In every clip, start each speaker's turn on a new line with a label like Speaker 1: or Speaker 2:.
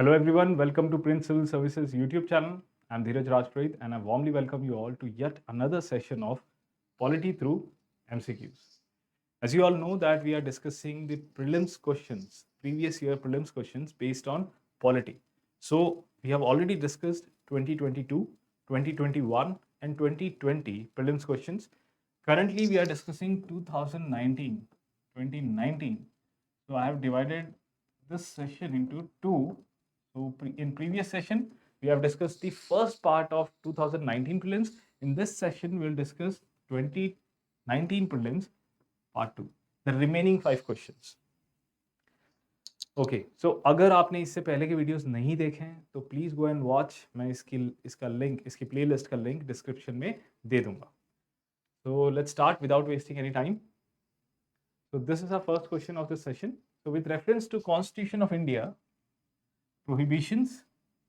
Speaker 1: Hello everyone, welcome to Prince Civil Services YouTube channel. I'm Dheeraj Rajpreet and I warmly welcome you all to yet another session of Polity through MCQs. As you all know that we are discussing the prelims questions, previous year prelims questions based on polity. So we have already discussed 2022, 2021 and 2020 prelims questions. Currently we are discussing 2019, 2019. So I have divided this session into two. So in previous session, we have discussed the first part of 2019 prelims. In this session, we will discuss 2019 prelims part 2, the remaining 5 questions. Okay so अगर आपने इससे पहले के videos नहीं देखे हैं तो please go and watch. मैं इसका लिंक, इसकी प्लेलिस्ट का लिंक डिस्क्रिप्शन में दे दूंगा. So let's start without wasting any time. So this is our first question of this session. So with reference to Constitution of India, prohibitions,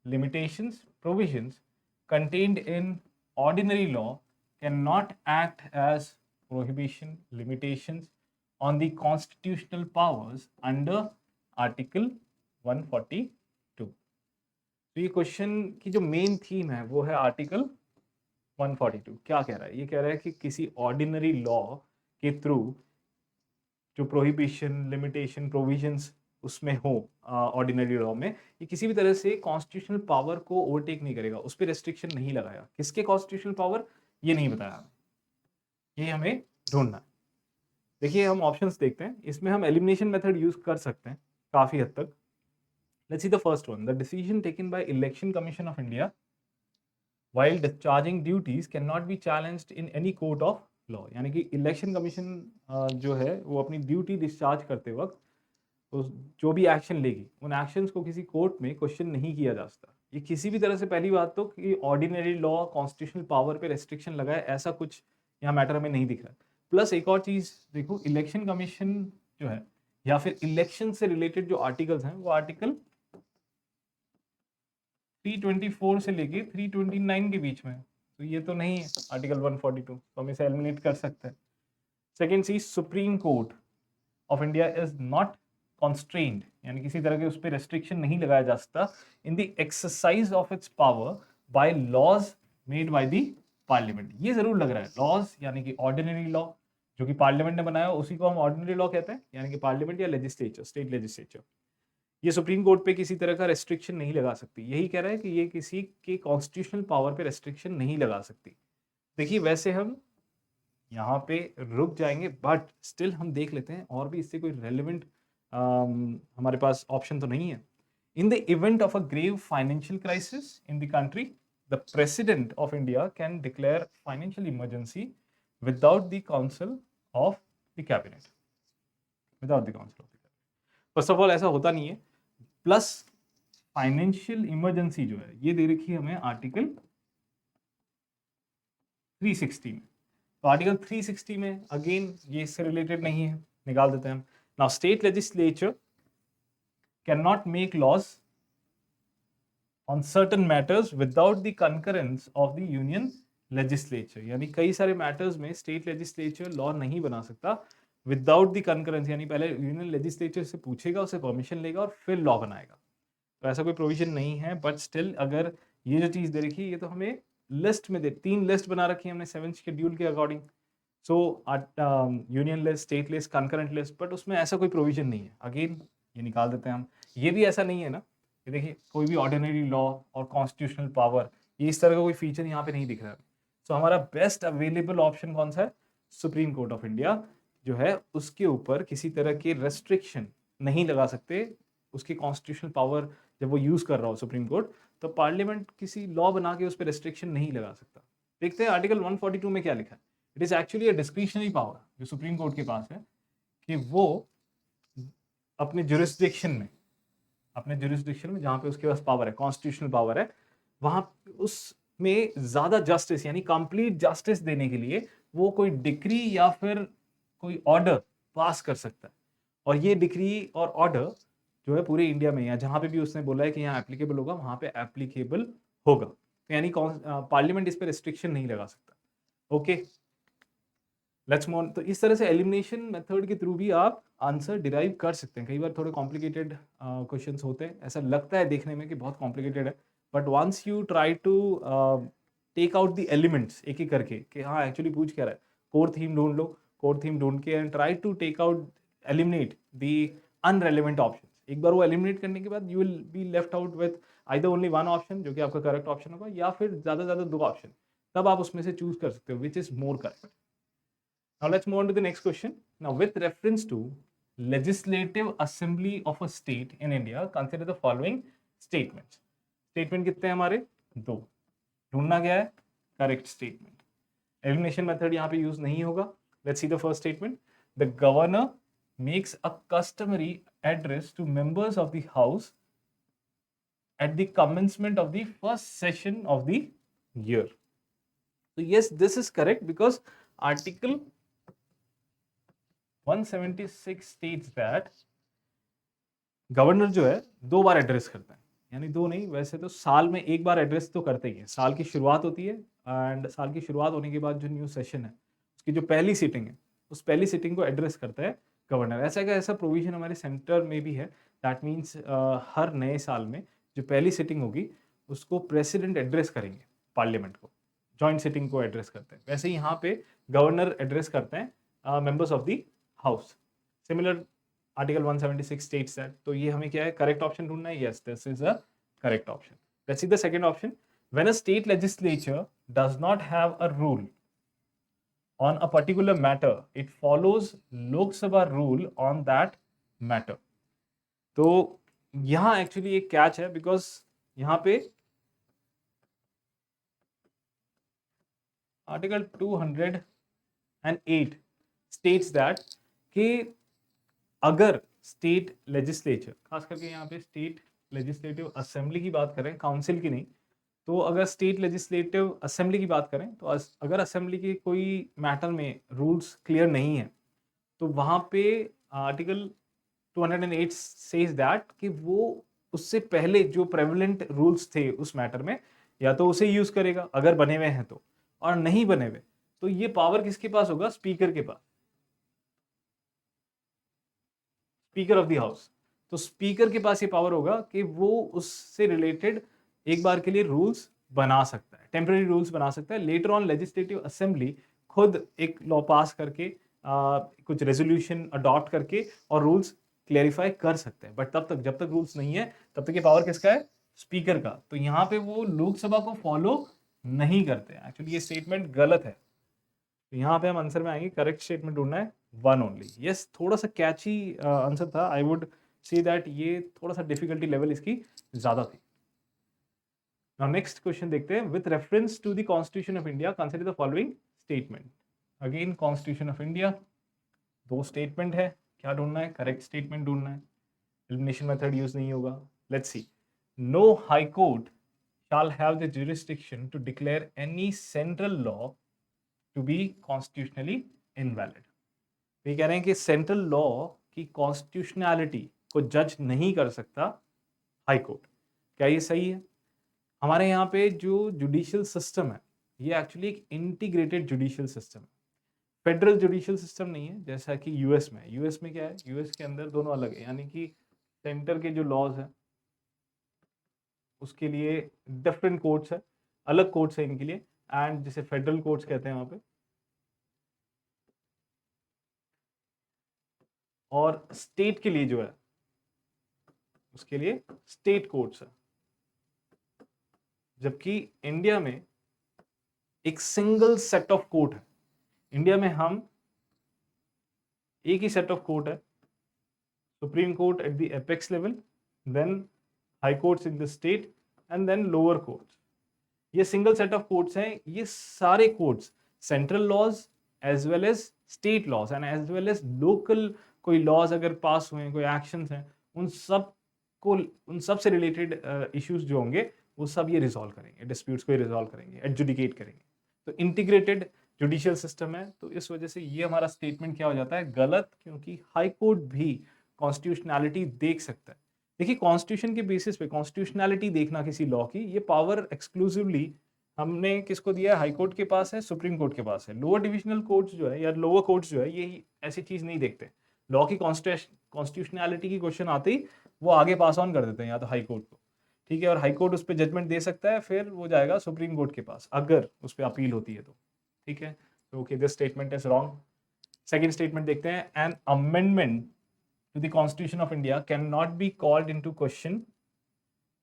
Speaker 1: limitations, provisions contained in ordinary law cannot act as prohibition, limitations on the constitutional powers under Article 142. तो ये question की जो main theme है वो है article 142. क्या कह रहा है? ये कह रहा है कि किसी ऑर्डिनरी लॉ के थ्रू जो प्रोहिबिशन, लिमिटेशन, प्रोविजंस उसमें हो ऑर्डिनरी लॉ में, ये किसी भी तरह से कॉन्स्टिट्यूशनल पावर को ओवरटेक नहीं करेगा, उस पर रेस्ट्रिक्शन नहीं लगाया. किसके कॉन्स्टिट्यूशनल पावर ये नहीं बताया हमें, ये हमें ढूंढना है. देखिए हम ऑप्शंस देखते हैं. इसमें हम एलिमिनेशन मेथड यूज कर सकते हैं काफी हद तक. Let's see the first one. The decision taken by election commission of India while discharging duties cannot be challenged in any court of law. यानी कि इलेक्शन कमीशन जो है वो अपनी ड्यूटी डिस्चार्ज करते वक्त जो भी एक्शन लेगी उन एक्शंस को किसी कोर्ट में क्वेश्चन नहीं किया जा सकता. ये किसी भी तरह से पहली बात तो कि ऑर्डिनरी लॉ कॉन्स्टिट्यूशनल पावर पे रेस्ट्रिक्शन लगाए ऐसा कुछ यहाँ मैटर हमें नहीं दिख रहा है. प्लस एक और चीज देखो, इलेक्शन कमीशन जो है या फिर इलेक्शन से रिलेटेड जो आर्टिकल्स हैं वो आर्टिकल 324 से लेके 329 के बीच में, तो ये तो नहीं है आर्टिकल 142, तो हम इसे एलिमिनेट कर सकते हैं. Second C, Supreme Court of India is not constrained, यानी किसी तरह के उस पर रेस्ट्रिक्शन नहीं लगाया जा सकता in the exercise of its power by laws made by the parliament. ये जरूर लग रहा है, लॉज यानी कि ऑर्डिनरी लॉ जो कि पार्लियामेंट ने बनाया उसी को हम ऑर्डिनरी लॉ कहते हैं, यानी कि पार्लियामेंट या लेजिस्लेचर, स्टेट लेजिस्लेचर. ये सुप्रीम कोर्ट पे किसी तरह का रेस्ट्रिक्शन नहीं लगा सकती. यही कह रहा है कि ये किसी के कॉन्स्टिट्यूशनल पावर पे रेस्ट्रिक्शन नहीं लगा सकती. देखिए वैसे हम यहाँ पे रुक जाएंगे बट स्टिल हम देख लेते हैं और भी इससे कोई रेलिवेंट हमारे पास ऑप्शन तो नहीं है. In the event of a grave financial crisis in the country, the president of India can declare financial emergency without the council of the cabinet. Without the council of the cabinet first of all ऐसा होता नहीं है. Plus financial emergency जो है ये दे रखी है हमें आर्टिकल 360 में. तो आर्टिकल 360 में अगेन ये इससे रिलेटेड नहीं है, निकाल देते हैं हम. Now state legislature can not make laws on certain matters without the concurrence of the union legislature. यानी कई सारे मैटर्स में स्टेट लेजिस्लेचर लॉ नहीं बना सकता विदाउट द कंकरेंस, यानी पहले यूनियन लेजिस्लेचर से पूछेगा, उससे परमिशन लेगा और फिर लॉ बनाएगा. तो ऐसा कोई प्रोविजन नहीं है. बट स्टिल अगर ये जो चीज़ दे रखी है ये तो हमें लिस्ट में दे, 3 लिस्ट बना रखी है हमने 7th शेड्यूल के according. So union list, state list, concurrent list, but उसमें ऐसा कोई प्रोविजन नहीं है. अगेन ये निकाल देते हैं हम. ये भी ऐसा नहीं है ना, ये देखिए कोई भी ऑर्डिनरी लॉ और कॉन्स्टिट्यूशनल पावर, ये इस तरह का कोई फीचर यहाँ पे नहीं दिख रहा है. सो हमारा बेस्ट अवेलेबल ऑप्शन कौन सा है? सुप्रीम कोर्ट ऑफ इंडिया जो है उसके ऊपर किसी तरह के रेस्ट्रिक्शन नहीं लगा सकते. उसकी कॉन्स्टिट्यूशनल पावर जब वो यूज कर रहा हो सुप्रीम कोर्ट, तो पार्लियामेंट किसी लॉ बना के उस पर रेस्ट्रिक्शन नहीं लगा सकता. देखते हैं आर्टिकल 142 में क्या लिखा है. It is actually a discretionary power जो सुप्रीम कोर्ट के पास है कि वो अपने जुरिस्डिक्शन में जहां पे उसके पास पावर है, कॉन्स्टिट्यूशनल पावर है, वहां उसमें ज्यादा जस्टिस यानी कंप्लीट जस्टिस देने के लिए वो कोई डिक्री या फिर कोई ऑर्डर पास कर सकता है. और ये डिक्री और ऑर्डर जो है पूरे इंडिया में या जहां पे भी उसने बोला है कि यहाँ एप्लीकेबल होगा वहां पे एप्लीकेबल होगा. तो यानी पार्लियामेंट इस पे रिस्ट्रिक्शन नहीं लगा सकता. Okay let's move. तो इस तरह से एलिमिनेशन मेथड के थ्रू भी आप आंसर डिराइव कर सकते हैं। कई बार थोड़े कॉम्प्लिकेटेड क्वेश्चंस होते हैं, ऐसा लगता है देखने में कि बहुत कॉम्प्लिकेटेड है, but once you try to take out the elements एक एक करके कि हाँ एक्चुअली पूछ क्या रहा है, कोर थीम ढूंढ लो, कोर थीम ढूंढ के and try to take out eliminate the irrelevant option. एक बार वो एलिमिनेट करने के बाद you will be left out with either only one option जो कि आपका करेक्ट ऑप्शन होगा, या फिर ज़्यादा से ज़्यादा 2 ऑप्शन, तब आप उसमें से चूज कर सकते हो which is more correct. Now let's move on to the next question. Now with reference to legislative assembly of a state in India, consider the following statements. Statement कितने हैं हमारे? 2। ढूंढना क्या है? Correct statement. Elimination method यहाँ पे use नहीं होगा. Let's see the first statement. The governor makes a customary address to members of the house at the commencement of the first session of the year. So yes, this is correct because Article 176 states that governor जो है 2 बार address करता है, यानी 2 नहीं, वैसे तो साल में 1 बार एड्रेस तो करते ही है। साल की शुरुआत होती है एंड साल की शुरुआत होने के बाद जो न्यू सेशन है उसकी जो पहली सीटिंग है, उस पहली सीटिंग को एड्रेस करता है गवर्नर। ऐसा का ऐसा प्रोविजन हमारे सेंटर में भी है। दैट मीन्स हर नए साल में जो पहली सीटिंग होगी उसको प्रेसिडेंट एड्रेस करेंगे, पार्लियामेंट को, जॉइंट सीटिंग को एड्रेस करते हैं। वैसे यहाँ पे गवर्नर एड्रेस करते हैं members of the house. Similar article 176 states that, तो ये हमें क्या है, करेक्ट ऑप्शन ढूंढना है। Yes, this is a correct option. Let's see the second option. When a state legislature does not have a rule on a particular matter, it follows Lok Sabha rule on that matter. तो यहाँ actually एक catch है, because यहाँ पे article 208 states that कि अगर state legislature, खास करके यहाँ पे स्टेट लेजिस्लेटिव असेंबली की बात करें, काउंसिल की नहीं, तो अगर स्टेट लेजिस्लेटिव असेंबली की बात करें तो अगर असेंबली के कोई मैटर में रूल्स क्लियर नहीं है तो वहाँ पे आर्टिकल 208 सेज दैट कि वो उससे पहले जो प्रेवलेंट रूल्स थे उस मैटर में, या तो उसे यूज करेगा अगर बने हुए हैं तो, और नहीं बने हुए तो ये पावर किसके पास होगा? स्पीकर के पास, स्पीकर ऑफ द हाउस। तो स्पीकर के पास ये पावर होगा कि वो उससे रिलेटेड एक बार के लिए रूल्स बना सकता है, टेम्पररी रूल्स बना सकता है। लेटर ऑन लेजिस्लेटिव असेंबली खुद एक लॉ पास करके कुछ रेजोल्यूशन अडॉप्ट करके और रूल्स क्लेरिफाई कर सकते हैं, बट तब तक, जब तक रूल्स नहीं है तब तक ये पावर किसका है? स्पीकर का। तो यहाँ पे वो लोकसभा को फॉलो नहीं करते। एक्चुअली ये स्टेटमेंट गलत है, तो यहाँ पे हम आंसर में आएंगे, करेक्ट स्टेटमेंट ढूंढना है, वन ओनली। यस, थोड़ा सा कैची आंसर था, आई वुड से दैट ये थोड़ा सा डिफिकल्टी लेवल इसकी ज्यादा थी। नाउ नेक्स्ट क्वेश्चन देखते हैं। With reference to the Constitution of India consider the following statement. Again Constitution of India, 2 statement है, क्या ढूंढना है? करेक्ट स्टेटमेंट ढूंढना है। एलिमिनेशन मेथड यूज नहीं होगा। Let's see. No high court shall have the jurisdiction to declare any central law to be constitutionally invalid. ये कह रहे हैं कि सेंट्रल लॉ की कॉन्स्टिट्यूशनैलिटी को जज नहीं कर सकता हाई कोर्ट। क्या ये सही है? हमारे यहाँ पे जो जुडिशियल सिस्टम है ये एक्चुअली एक इंटीग्रेटेड जुडिशियल सिस्टम है, फेडरल जुडिशियल सिस्टम नहीं है जैसा कि यूएस में। यूएस में क्या है? यूएस के अंदर दोनों अलग है, यानी कि सेंटर के जो लॉज है उसके लिए डिफरेंट कोर्ट्स है, अलग कोर्ट्स है इनके लिए, एंड जिसे फेडरल कोर्ट्स कहते हैं वहां पे, और स्टेट के लिए जो है उसके लिए स्टेट कोर्ट्स है। जबकि इंडिया में एक सिंगल सेट ऑफ कोर्ट है। इंडिया में हम एक ही सेट ऑफ कोर्ट है, Supreme Court at the apex level, then high courts in the state, and then lower courts. ये सिंगल सेट ऑफ कोर्ट्स हैं। ये सारे courts central laws as well as state laws and as well as local कोई laws अगर pass हुए हैं, कोई actions हैं, उन सब से रिलेटेड इश्यूज जो होंगे वो सब ये रिजॉल्व करेंगे, डिस्प्यूट्स को रिजॉल्व करेंगे, एडजुडिकेट करेंगे। तो इंटीग्रेटेड जुडिशियल सिस्टम है, तो इस वजह से ये हमारा स्टेटमेंट क्या हो जाता है? गलत, क्योंकि हाई कोर्ट भी कॉन्स्टिट्यूशनैलिटी देख सकता है। देखिए, कॉन्स्टिट्यूशन के बेसिस पे कॉन्स्टिट्यूशनैलिटी देखना किसी लॉ की, ये पावर एक्सक्लूसिवली हमने किसको दिया है? हाई कोर्ट के पास है, सुप्रीम कोर्ट के पास है। लोअर डिविजनल कोर्ट्स जो है या लोअर कोर्ट्स जो है ये ऐसी चीज नहीं देखते। लॉ की कॉन्स्टिट्यूशनैलिटी की क्वेश्चन आते ही वो आगे पास ऑन कर देते हैं या तो हाई कोर्ट को, ठीक है, और हाई कोर्ट उस पर जजमेंट दे सकता है, फिर वो जाएगा सुप्रीम कोर्ट के पास अगर उस पर अपील होती है तो, ठीक है। तो okay, this statement is wrong. Second statement देखते हैं, an amendment to the Constitution of India can not be called into question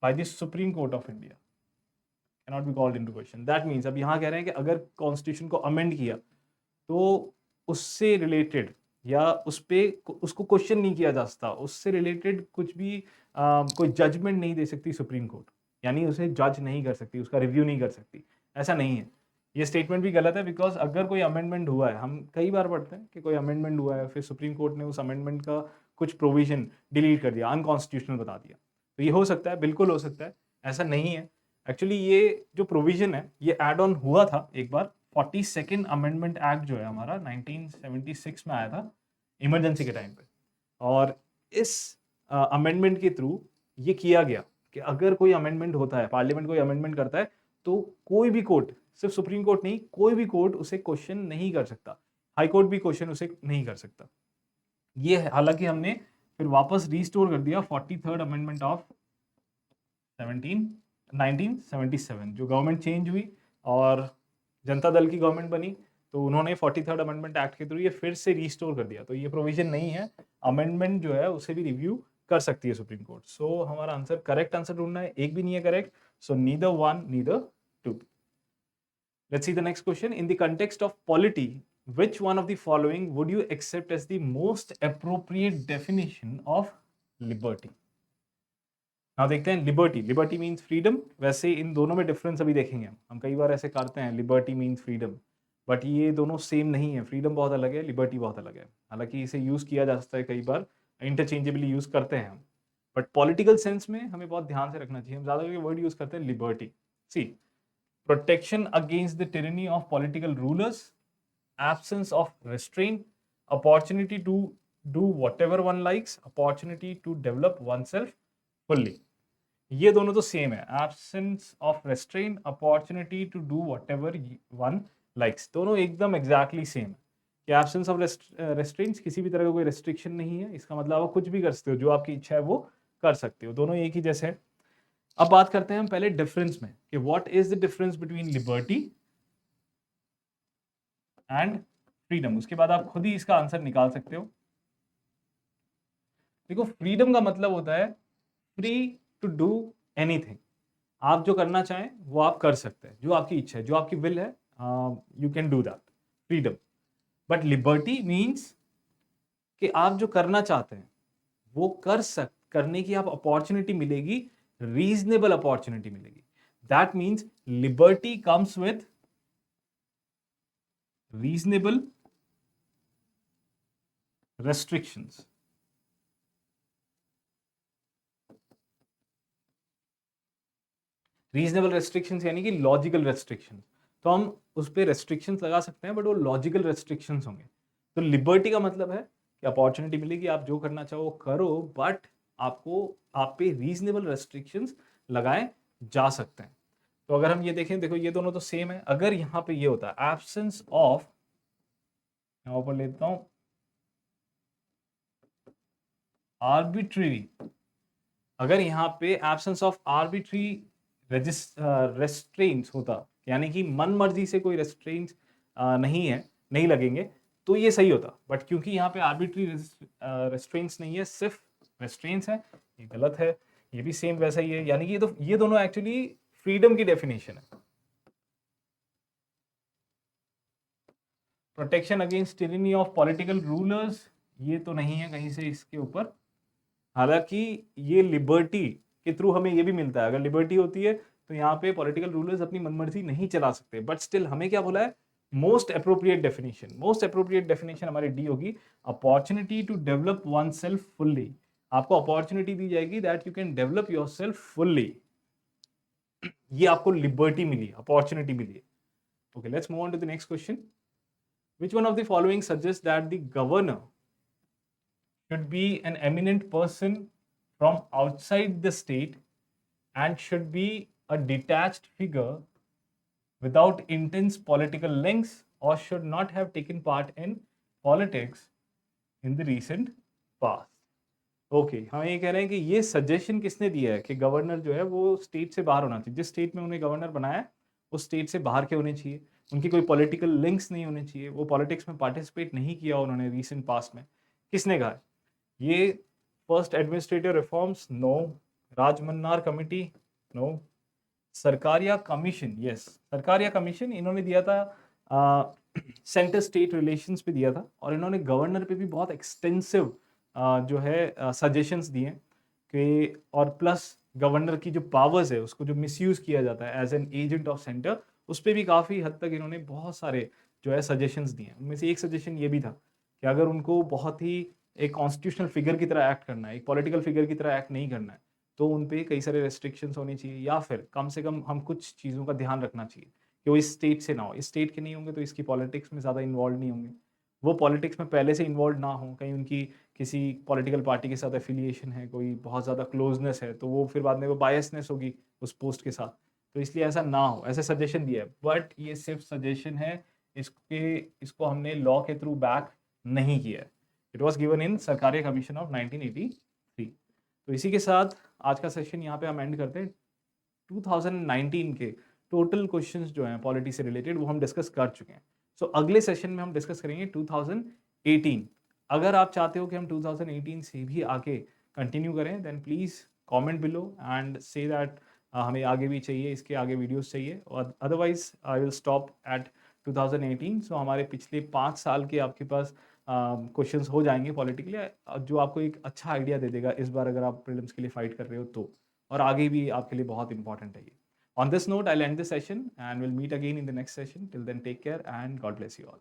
Speaker 1: by the Supreme Court of India, can not be called into question. That means अब यहाँ कह रहे हैं कि अगर constitution को अमेंड किया तो उससे रिलेटेड या उसको क्वेश्चन नहीं किया जा सकता, उससे रिलेटेड कुछ भी कोई जजमेंट नहीं दे सकती सुप्रीम कोर्ट, यानी उसे जज नहीं कर सकती, उसका रिव्यू नहीं कर सकती, ऐसा नहीं है। ये स्टेटमेंट भी गलत है, बिकॉज अगर कोई अमेंडमेंट हुआ है, हम कई बार पढ़ते हैं कि कोई अमेंडमेंट हुआ है, फिर सुप्रीम कोर्ट ने उस अमेंडमेंट का कुछ प्रोविजन डिलीट कर दिया, अनकॉन्स्टिट्यूशनल बता दिया, तो ये हो सकता है, बिल्कुल हो सकता है, ऐसा नहीं है। एक्चुअली ये जो प्रोविजन है ये एड ऑन हुआ था एक बार, 42nd अमेंडमेंट एक्ट जो है हमारा 1976 में आया था इमरजेंसी के टाइम पे, और इस अमेंडमेंट के थ्रू ये किया गया कि अगर कोई अमेंडमेंट होता है, पार्लियामेंट कोई अमेंडमेंट करता है, तो कोई भी कोर्ट, सिर्फ सुप्रीम कोर्ट नहीं, कोई भी कोर्ट उसे क्वेश्चन नहीं कर सकता, हाई कोर्ट भी क्वेश्चन उसे नहीं कर सकता। ये हालांकि हमने फिर वापस रिस्टोर कर दिया 43rd अमेंडमेंट ऑफ 1977, जो गवर्नमेंट चेंज हुई और जनता दल की गवर्नमेंट बनी, तो उन्होंने 43rd अमेंडमेंट एक्ट के थ्रू ये फिर से रिस्टोर कर दिया। तो ये प्रोविजन नहीं है, अमेंडमेंट जो है उसे भी रिव्यू कर सकती है सुप्रीम कोर्ट। सो हमारा आंसर, करेक्ट आंसर ढूंढना है, एक भी नहीं है correct, so neither one neither two. Let's see the next question, in the context of polity which one of the following would you accept as the most appropriate definition of liberty? now देखते हैं liberty, liberty means freedom, वैसे इन दोनों में difference अभी देखेंगे हम कई बार ऐसे करते हैं लिबर्टी मीन्स फ्रीडम, बट ये दोनों सेम नहीं है, फ्रीडम बहुत अलग है, लिबर्टी बहुत अलग है। हालांकि इसे यूज किया जा सकता है, कई बार इंटरचेंजेबली यूज करते हैं हम, बट पॉलिटिकल सेंस में हमें बहुत ध्यान से रखना चाहिए, हम ज्यादा करके वर्ड यूज करते हैं liberty. See, protection against the tyranny of political rulers, absence of restraint, opportunity to do whatever one likes, opportunity to develop oneself fully। ये दोनों तो सेम है, absence of restraint, opportunity to do whatever one likes, दोनों एकदम exactly same है कि absence of restraints, किसी भी तरह का कोई restriction नहीं है, इसका मतलब आप कुछ भी कर सकते हो, जो आपकी इच्छा है वो कर सकते हो, दोनों एक ही जैसे है। अब बात करते हैं हम पहले डिफरेंस में कि what is the difference between liberty and freedom, उसके बाद आप खुद ही इसका आंसर निकाल सकते हो। देखो, फ्रीडम का मतलब होता है फ्री टू डू एनीथिंग, आप जो करना चाहें वो आप कर सकते हैं, जो आपकी इच्छा है, जो आपकी विल है, you can do that, freedom. But liberty means कि आप जो करना चाहते हैं वो करने की आप अपॉर्चुनिटी मिलेगी, रीजनेबल अपॉर्चुनिटी मिलेगी। That means liberty comes with reasonable restrictions। Reasonable restrictions यानी कि लॉजिकल रेस्ट्रिक्शंस, तो हम उस पर रेस्ट्रिक्शंस लगा सकते हैं, बट वो लॉजिकल रेस्ट्रिक्शंस होंगे। तो लिबर्टी का मतलब है कि अपॉर्चुनिटी मिलेगी, आप जो करना चाहो वो करो, बट आपको आप पे रीजनेबल रेस्ट्रिक्शंस लगाए जा सकते हैं। तो अगर हम ये देखें, देखो ये दोनों तो सेम है, अगर यहाँ पे ये होता है एब्सेंस ऑफ, यहाँ पर लेता हूं आर्बिट्री, अगर यहाँ पे एब्सेंस ऑफ आर्बिट्री रेस्ट्रेंट्स होता, यानी कि मन मर्जी से कोई रेस्ट्रेंट्स नहीं है, नहीं लगेंगे, तो ये सही होता। बट क्योंकि यहाँ पे आर्बिट्री रेस्ट्रेंट्स नहीं है, सिर्फ रेस्ट्रेंट्स है, ये गलत है। ये भी सेम वैसा ही है, यानी कि ये दोनों एक्चुअली फ्रीडम की डेफिनेशन है। Protection against tyranny of political rulers, ये तो नहीं है कहीं से इसके ऊपर, हालांकि ये लिबर्टी के थ्रू हमें ये भी मिलता है, अगर लिबर्टी होती है तो यहाँ पे पॉलिटिकल रूलर्स अपनी मनमर्जी नहीं चला सकते। बट स्टिल हमें क्या बोला है, most appropriate definition, most appropriate definition हमारी डी होगी, opportunity to develop oneself fully. आपको अपॉर्चुनिटी दी जाएगी that you can develop yourself fully, ये आपको लिबर्टी मिली, अपॉर्चुनिटी मिली है। Okay, let's move on to the next question, which one of the following suggest that the governor should be an eminent person from outside the state and should be a detached figure without intense political links, or should not have taken part in politics in the recent past. Okay, हम ये कह रहे हैं कि ये suggestion किसने दिया है कि गवर्नर जो है वो स्टेट से बाहर होना चाहिए, जिस स्टेट में उन्हें गवर्नर बनाया है उस स्टेट से बाहर के होने चाहिए, उनकी कोई पॉलिटिकल लिंक्स नहीं होने चाहिए, वो पॉलिटिक्स में पार्टिसिपेट नहीं किया उन्होंने रीसेंट पास्ट में। किसने कहा है ये? First administrative reforms, no. Rajamannar committee, no. Sarkaria commission, yes, Sarkaria commission इन्होंने दिया था, सेंटर स्टेट रिलेशंस पे दिया था, और इन्होंने गवर्नर पे भी बहुत एक्सटेंसिव जो है सजेशंस दिए कि, और प्लस गवर्नर की जो पावर्स है उसको जो मिसयूज किया जाता है as an agent of centre, उस पर भी काफ़ी हद तक इन्होंने बहुत सारे जो है सजेशंस दिए। उनमें से एक सजेशन ये भी था कि अगर उनको बहुत ही एक कॉन्स्टिट्यूशनल फिगर की तरह एक्ट करना है, एक पॉलिटिकल फिगर की तरह एक्ट नहीं करना है, तो उन पे कई सारे रेस्ट्रिक्शंस होनी चाहिए, या फिर कम से कम हम कुछ चीज़ों का ध्यान रखना चाहिए कि वो इस स्टेट से ना हो, इस स्टेट के नहीं होंगे तो इसकी पॉलिटिक्स में ज़्यादा इन्वॉल्व नहीं होंगे, वो पॉलिटिक्स में पहले से इन्वॉल्व ना हो, कहीं उनकी किसी पॉलिटिकल पार्टी के साथ एफिलिएशन है, कोई बहुत ज़्यादा क्लोजनेस है, तो वो फिर बाद में वो बायसनेस होगी उस पोस्ट के साथ, तो इसलिए ऐसा ना हो, ऐसे सजेशन दिया है। बट ये सिर्फ सजेशन है, इसको हमने लॉ के थ्रू बैक नहीं किया है। इट वॉज गिवन इन सरकारी कमीशन ऑफ 1983। तो इसी के साथ आज का सेशन यहाँ पे हम एंड करते हैं। 2019 के टोटल क्वेश्चंस जो हैं पॉलिटी से रिलेटेड वो हम डिस्कस कर चुके हैं। सो अगले सेशन में हम डिस्कस करेंगे 2018। अगर आप चाहते हो कि हम 2018 से भी आगे कंटिन्यू करें, then please comment below and say that हमें आगे भी चाहिए, इसके आगे वीडियोस चाहिए, और otherwise I will stop at 2018। So हमारे पिछले 5 साल के आपके पास क्वेश्चंस हो जाएंगे पॉलिटिकली, जो आपको एक अच्छा आइडिया दे देगा इस बार अगर आप प्रीलिम्स के लिए फाइट कर रहे हो तो, और आगे भी आपके लिए बहुत इंपॉर्टेंट है ये। On this note, I'll end the session and we'll meet again in the next session. Till then, take care and God bless you all.